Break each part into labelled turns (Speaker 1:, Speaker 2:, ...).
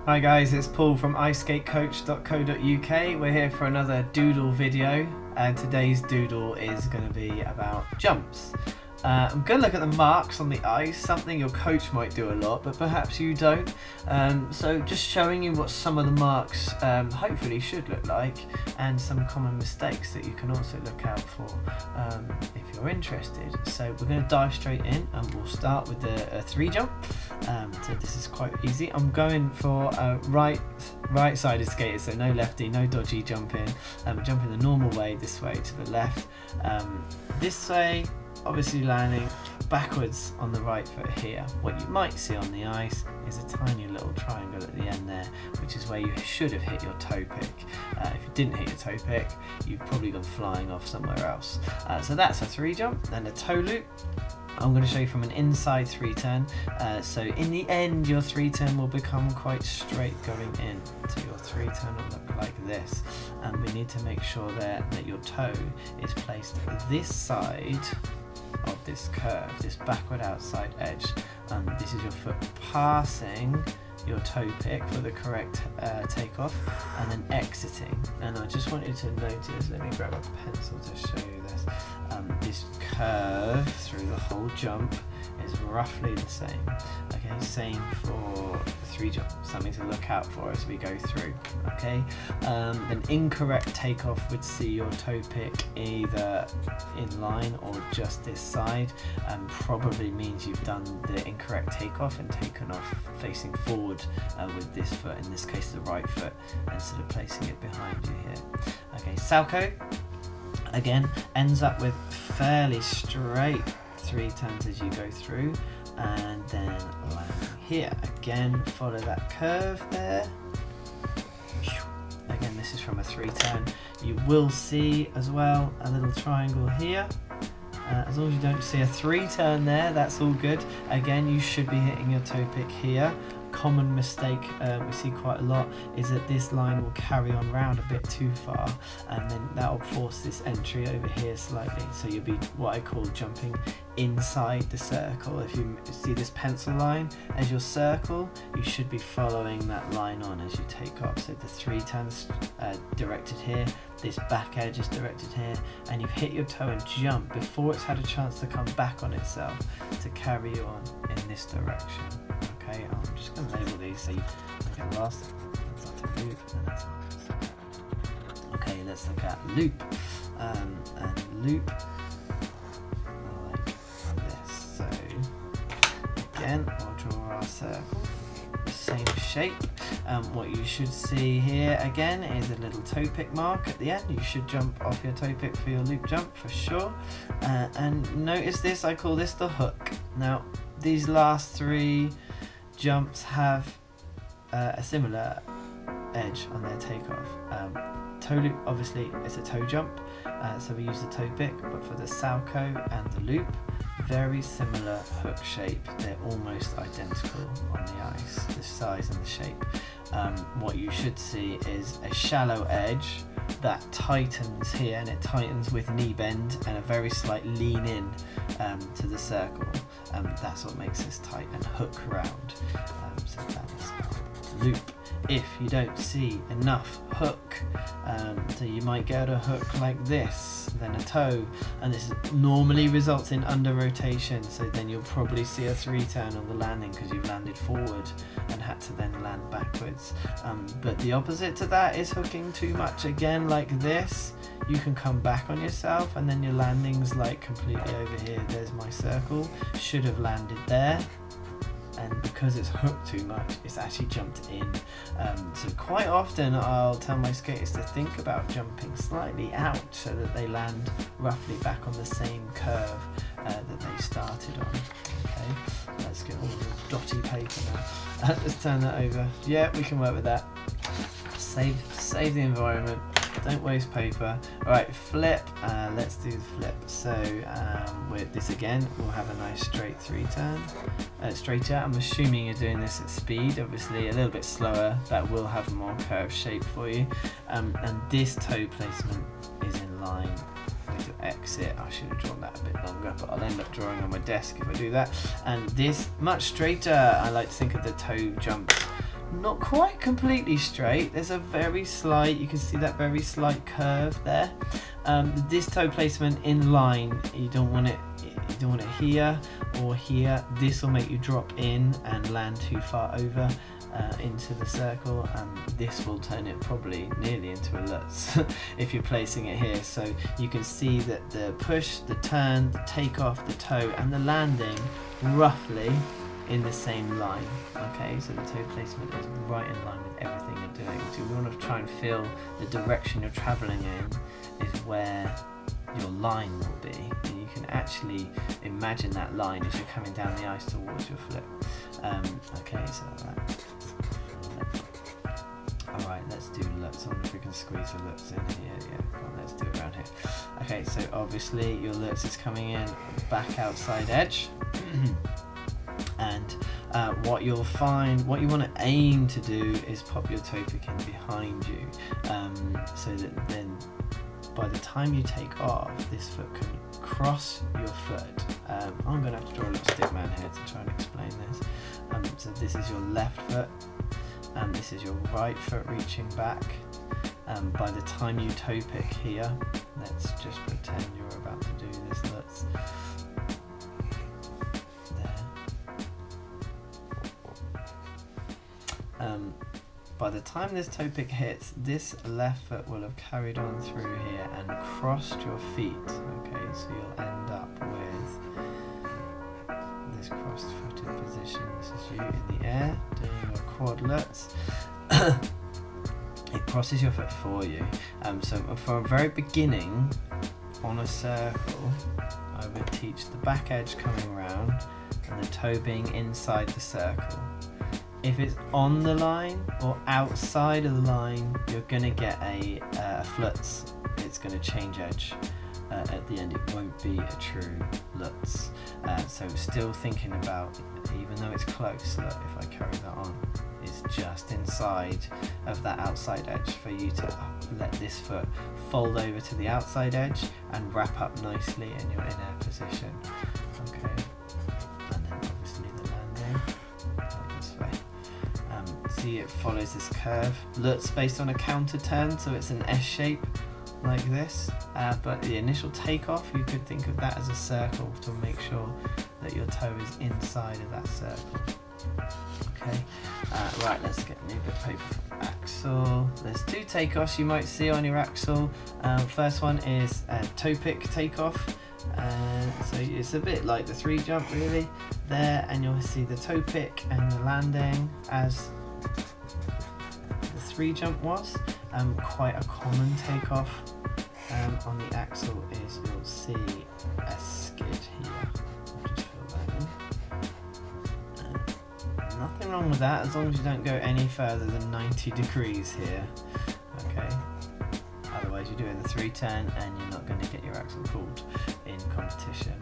Speaker 1: Hi guys, it's Paul from iSkateCoach.co.uk. We're here for another doodle video, and today's doodle is going to be about jumps. I'm going to look at the marks on the ice, something your coach might do a lot, but perhaps you don't. So just showing you what some of the marks hopefully should look like, and some common mistakes that you can also look out for if you're interested. So we're going to dive straight in, and we'll start with a 3 jump. So this is quite easy. I'm going for a right-sided skater, so no lefty, no dodgy jumping. I'm jumping the normal way, this way to the left, this way. Obviously landing backwards on the right foot here. What you might see on the ice is a tiny little triangle at the end there, which is where you should have hit your toe pick. If you didn't hit your toe pick, you've probably gone flying off somewhere else. So that's a 3 jump. Then a toe loop. I'm going to show you from an inside 3 turn. So in the end, your 3 turn will become quite straight going in. So your 3 turn will look like this. And we need to make sure that your toe is placed this side of this curve, this backward outside edge. This is your foot passing your toe pick for the correct takeoff, and then exiting. And I just want you to notice, let me grab a pencil to show you this. This curve through the whole jump is roughly the same. Okay, same for 3 jumps, something to look out for as we go through. Okay, an incorrect takeoff would see your toe pick either in line or just this side, and probably means you've done the incorrect takeoff and taken off facing forward with this foot, in this case the right foot, instead of placing it behind you here. Okay, Salchow again ends up with fairly straight 3 turns as you go through, and then landing here. Again, follow that curve there. Again, this is from a 3 turn. You will see as well a little triangle here. As long as you don't see a 3 turn there, that's all good. Again, you should be hitting your toe pick here. Common mistake we see quite a lot is that this line will carry on round a bit too far, and then that will force this entry over here slightly. So you'll be what I call jumping inside the circle. If you see this pencil line as your circle, you should be following that line on as you take off. So the 3 turns directed here, this back edge is directed here, and you've hit your toe and jump before it's had a chance to come back on itself to carry you on in this direction. Okay, I'm just going to label these so you can last. Okay, let's look at loop. And loop like this. So again, we'll draw our circle, same shape. What you should see here again is a little toe pick mark at the end. You should jump off your toe pick for your loop jump for sure. And notice this, I call this the hook. Now, these last 3 jumps have a similar edge on their takeoff. Toe loop, obviously, it's a toe jump, so we use the toe pick, but for the Salchow and the loop, very similar hook shape. They're almost identical on the ice, the size and the shape. What you should see is a shallow edge that tightens here, and it tightens with knee bend and a very slight lean in to the circle. That's what makes this tight and hook round. So that is loop. If you don't see enough hook, so you might get a hook like this, then a toe, and this normally results in under rotation, so then you'll probably see a 3 turn on the landing because you've landed forward and had to then land backwards. But the opposite to that is hooking too much. Again, like this, you can come back on yourself, and then your landing's like completely over here. There's my circle, should have landed there, and because it's hooked too much, it's actually jumped in. So quite often I'll tell my skaters to think about jumping slightly out so that they land roughly back on the same curve that they started on. Okay, let's get all the dotty paper now. Let's turn that over. Yeah, we can work with that. Save the environment. Don't waste paper. Alright, flip. Let's do the flip. So with this again, we'll have a nice straight 3 turn. Straighter. I'm assuming you're doing this at speed, obviously a little bit slower. That will have a more curved shape for you. And this toe placement is in line with your exit. I should have drawn that a bit longer, but I'll end up drawing on my desk if I do that. And this much straighter. I like to think of the toe jumps not quite completely straight. There's a very slight, you can see that very slight curve there. This toe placement in line, you don't want it here or here. This will make you drop in and land too far over into the circle, and this will turn it probably nearly into a Lutz if you're placing it here. So you can see that the push, the turn, the takeoff, the toe and the landing roughly in the same line. Okay, so the toe placement is right in line with everything you're doing. So we want to try and feel the direction you're traveling in is where your line will be, and you can actually imagine that line as you're coming down the ice towards your flip. Okay, so that. Alright, let's do Lutz. I wonder if we can squeeze a Lutz in here. Yeah, well, let's do it around here. Okay, so obviously your Lutz is coming in back outside edge. And what you'll find, what you want to aim to do is pop your toe pick in behind you, so that then by the time you take off, this foot can cross your foot. I'm going to have to draw a little stick man here to try and explain this. So this is your left foot, and this is your right foot reaching back. By the time you toe pick here, let's just pretend you're about to do this. By the time this toe pick hits, this left foot will have carried on through here and crossed your feet. Okay, so you'll end up with this crossed footed position. This is you in the air doing your quad Lutz. It crosses your foot for you. So from a very beginning on a circle, I would teach the back edge coming round and the toe being inside the circle. If it's on the line or outside of the line, you're going to get a Lutz. It's going to change edge at the end. It won't be a true Lutz. So still thinking about, even though it's close, look, if I carry that on, it's just inside of that outside edge for you to let this foot fold over to the outside edge and wrap up nicely in your in-air position. Okay, and then obviously the landing. See, it follows this curve. Lutz based on a counter turn, so it's an S shape like this. But the initial takeoff, you could think of that as a circle to make sure that your toe is inside of that circle. Okay, right, let's get a new bit of paper for the axle. There's two takeoffs you might see on your axle. First one is a toe pick takeoff. So it's a bit like the 3 jump really there, and you'll see the toe pick and the landing as the 3 jump was. Quite a common takeoff on the axle is you'll see a skid here. I'll just fill that in. Nothing wrong with that as long as you don't go any further than 90 degrees here. Okay. Otherwise you're doing the 310 and you're not going to get your axle pulled in competition.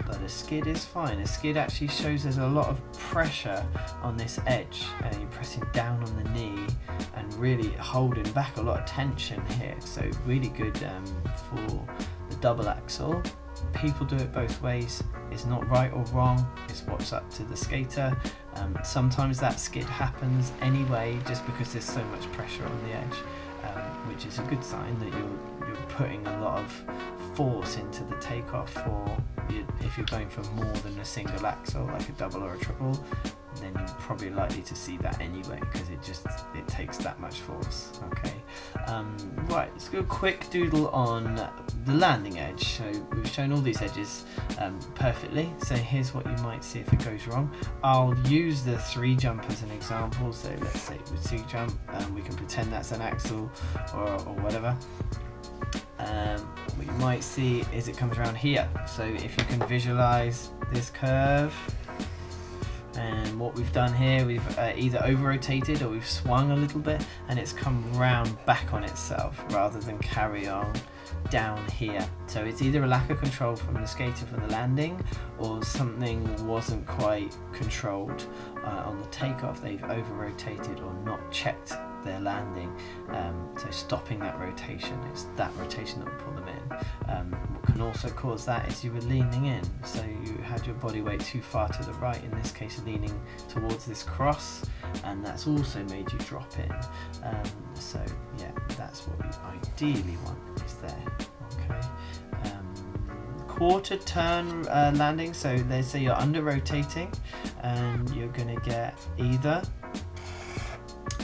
Speaker 1: But a skid is fine. A skid actually shows there's a lot of pressure on this edge, and you're pressing down on the knee and really holding back a lot of tension here. So really good for the double axle. People do it both ways. It's not right or wrong. It's what's up to the skater. Sometimes that skid happens anyway just because there's so much pressure on the edge, which is a good sign that you're putting a lot of force into the takeoff. For if you're going for more than a single axle, like a double or a triple, then you're probably likely to see that anyway because it takes that much force. Okay, right, let's go a quick doodle on the landing edge. So we've shown all these edges perfectly, so here's what you might see if it goes wrong. I'll use the 3 jump as an example. So let's say with 2 jump, we can pretend that's an axle or whatever. What you might see is it comes around here. So if you can visualize this curve, and what we've done here, we've either over-rotated or we've swung a little bit, and it's come round back on itself rather than carry on down here. So it's either a lack of control from the skater for the landing, or something wasn't quite controlled on the takeoff. They've over-rotated or not checked their landing. So stopping that rotation, it's that rotation that will pull them in. What can also cause that is you were leaning in, so you had your body weight too far to the right, in this case leaning towards this cross, and that's also made you drop in. So yeah, that's what we ideally want is there. Okay. Quarter turn landing, so let's say you're under rotating and you're going to get either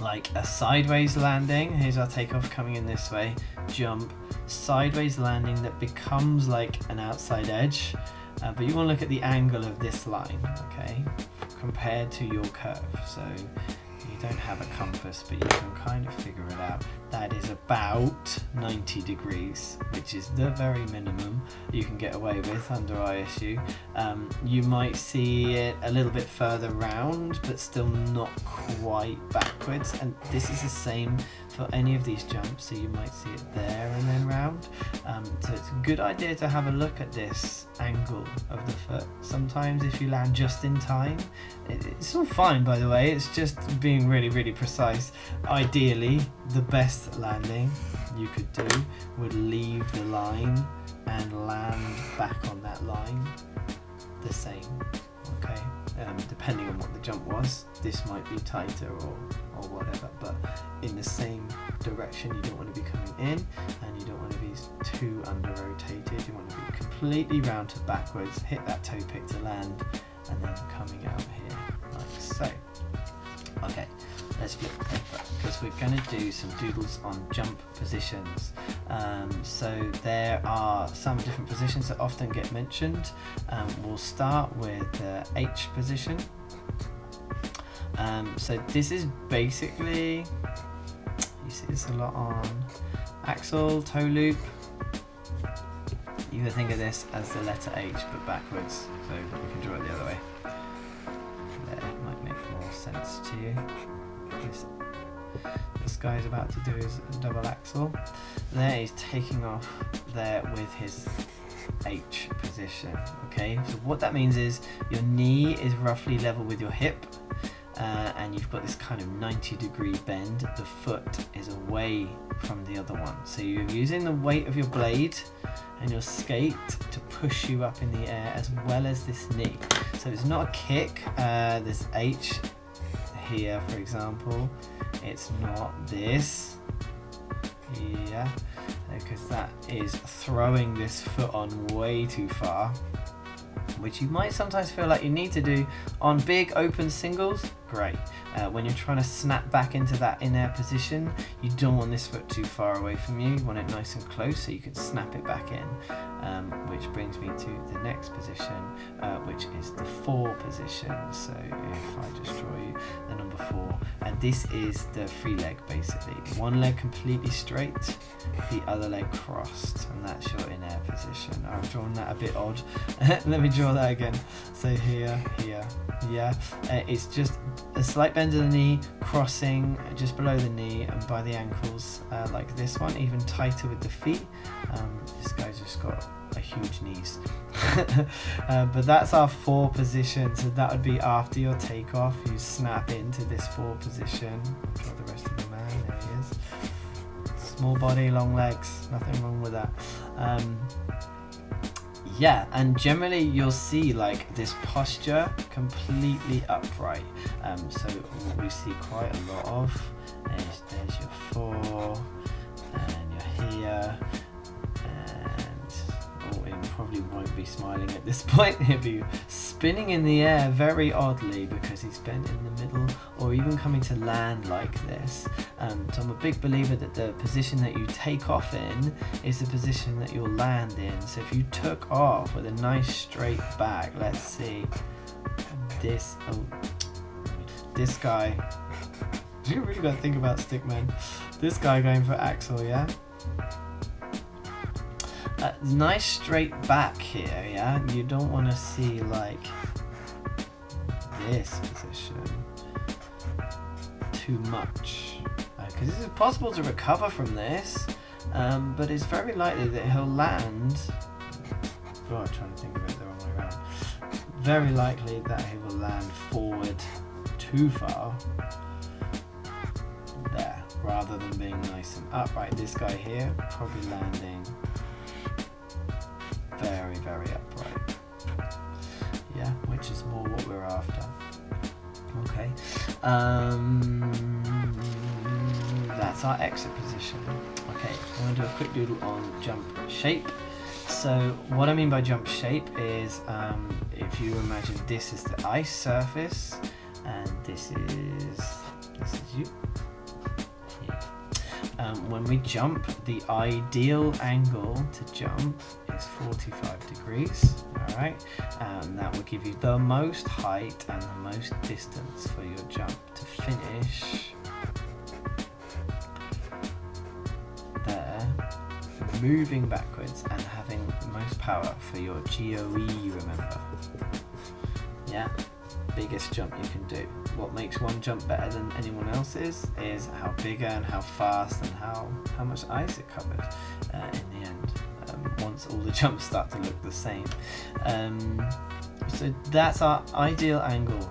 Speaker 1: like a sideways landing. Here's our takeoff coming in this way, jump, sideways landing that becomes like an outside edge, but you want to look at the angle of this line, okay, compared to your curve. So you don't have a compass, but you can kind of figure it out. That is about 90 degrees, which is the very minimum you can get away with under ISU. You might see it a little bit further round, but still not quite backwards. And this is the same for any of these jumps, so you might see it there and then round. So it's a good idea to have a look at this angle of the foot. Sometimes if you land just in time, it's all fine, by the way, it's just being really precise. Ideally, the best landing you could do would leave the line and land back on that line the same, okay? Depending on what the jump was, this might be tighter or whatever, but in the same direction. You don't want to be coming in and you don't want to be too under rotated. You want to be completely round to backwards, hit that toe pick to land, and then coming out here like so. Okay, let's flip the paper because we're going to do some doodles on jump positions. So there are some different positions that often get mentioned. We'll start with the H position. So this is basically, you see this a lot on axle, toe loop. You can think of this as the letter H but backwards, so you can draw it the other way. There, it might make more sense to you. This guy is about to do his double axel. There he's taking off there with his H position. Okay, so what that means is your knee is roughly level with your hip, and you've got this kind of 90-degree bend. The foot is away from the other one, so you're using the weight of your blade and your skate to push you up in the air, as well as this knee. So it's not a kick. This H here, for example, it's not this, yeah, because that is throwing this foot on way too far, which you might sometimes feel like you need to do on big open singles. Great. When you're trying to snap back into that in-air position, you don't want this foot too far away from you. You want it nice and close so you can snap it back in, which brings me to the next position, which is the 4 position. So if I just draw you the number 4, and this is the free leg basically. One leg completely straight, the other leg crossed, and that's your in-air position. I've drawn that a bit odd. Let me draw that again. So here, yeah. It's just a slight bend of the knee, crossing just below the knee and by the ankles, like this one, even tighter with the feet. This guy's just got a huge knees. But that's our 4 position, so that would be after your takeoff. You snap into this 4 position. I'll draw the rest of the man, there he is. Small body, long legs, nothing wrong with that. Yeah, and generally you'll see like this posture completely upright. So what we see quite a lot of is there's your 4, and you're here, and it probably won't be smiling at this point. He'll be spinning in the air very oddly because he's bent in the middle, or even coming to land like this. So I'm a big believer that the position that you take off in is the position that you'll land in. So if you took off with a nice straight back, let's see this, this guy, you really got to think about stickman. This guy going for axle, yeah? Nice straight back here, yeah? You don't want to see like this position too much, because it's possible to recover from this, but it's very likely that he'll land, God, I'm trying to think of it the wrong way around, very likely that he will land forward too far, there, rather than being nice and upright. This guy here probably landing very, very upright. Yeah, which is more what we're after. Okay, that's our exit position. Okay, I'm going to do a quick doodle on jump shape. So what I mean by jump shape is if you imagine this is the ice surface and this is you. When we jump, the ideal angle to jump is 45 degrees, all right? That will give you the most height and the most distance for your jump to finish there, moving backwards and having the most power for your GOE, remember? Yeah, biggest jump you can do. What makes one jump better than anyone else's is how bigger and how fast and how much ice it covered in the end, once all the jumps start to look the same. So that's our ideal angle.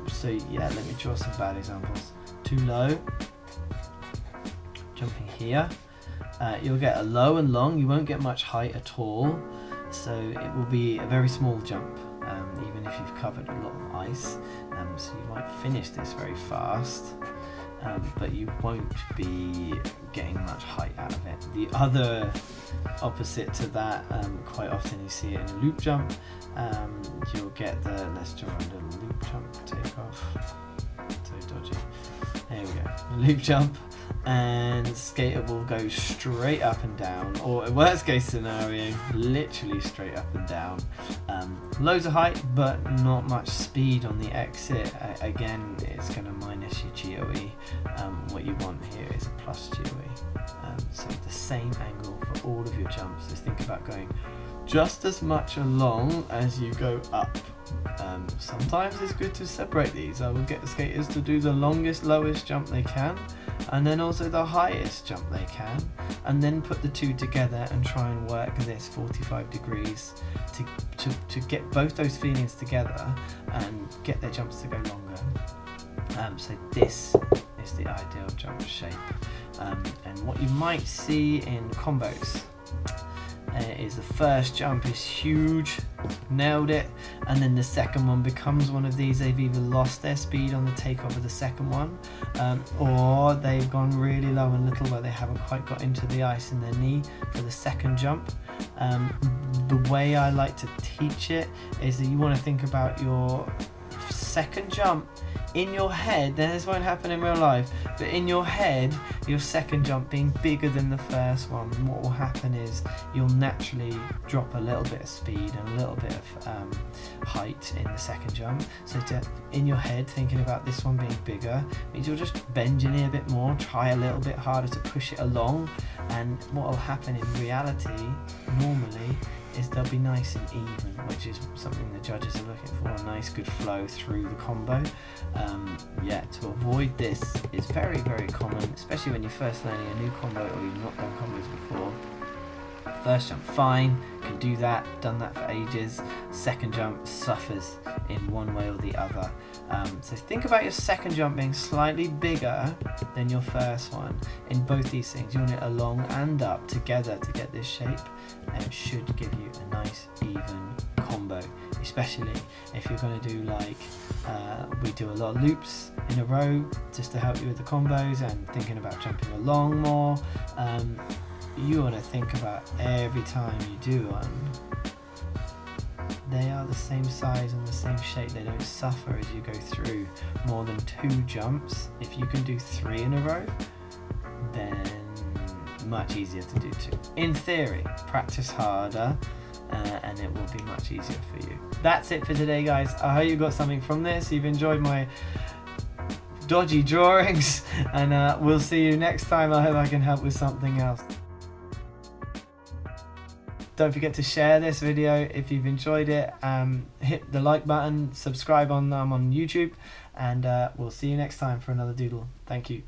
Speaker 1: So yeah, let me draw some bad examples. Too low, jumping here, you'll get a low and long, you won't get much height at all, so it will be a very small jump, even if you've covered a lot of ice. So you might finish this very fast, but you won't be getting much height out of it. The other opposite to that, quite often you see it in a loop jump. You'll get the, let's draw a little loop jump, take off, so dodgy. There we go, loop jump, and skater will go straight up and down, or worst case scenario, literally straight up and down. Loads of height, but not much speed on the exit. Again, it's going to minus your GOE. What you want here is a plus GOE. So the same angle for all of your jumps. Just think about going just as much along as you go up. Sometimes it's good to separate these. I will get the skaters to do the longest, lowest jump they can, and then also the highest jump they can, and then put the two together and try and work this 45 degrees to get both those feelings together and get their jumps to go longer. So this is the ideal jump shape. And what you might see in combos is the first jump is huge, nailed it, and then the second one becomes one of these. They've either lost their speed on the takeoff of the second one, or they've gone really low and little where they haven't quite got into the ice in their knee for the second jump. The way I like to teach it is that you want to think about your second jump in your head. Then this won't happen in real life, but in your head, your second jump being bigger than the first one, what will happen is you'll naturally drop a little bit of speed and a little bit of height in the second jump. So in your head, thinking about this one being bigger means you'll just bend your knee a bit more, try a little bit harder to push it along, and what will happen in reality normally is they'll be nice and even, which is something the judges are looking for, a nice good flow through the combo. Yeah, to avoid this is very, very common, especially when you're first learning a new combo or you've not done combos before. First jump, fine, can do that, done that for ages. Second jump suffers in one way or the other. So think about your second jump being slightly bigger than your first one. In both these things, you want it along and up together to get this shape, and it should give you a nice even combo, especially if you're going to do like we do a lot of loops in a row just to help you with the combos and thinking about jumping along more. You want to think about every time you do one, they are the same size and the same shape. They don't suffer as you go through more than 2 jumps. If you can do 3 in a row, then much easier to do 2. In theory, practice harder and it will be much easier for you. That's it for today, guys. I hope you got something from this. You've enjoyed my dodgy drawings, and we'll see you next time. I hope I can help with something else. Don't forget to share this video if you've enjoyed it. Hit the like button, subscribe on YouTube, and we'll see you next time for another doodle. Thank you.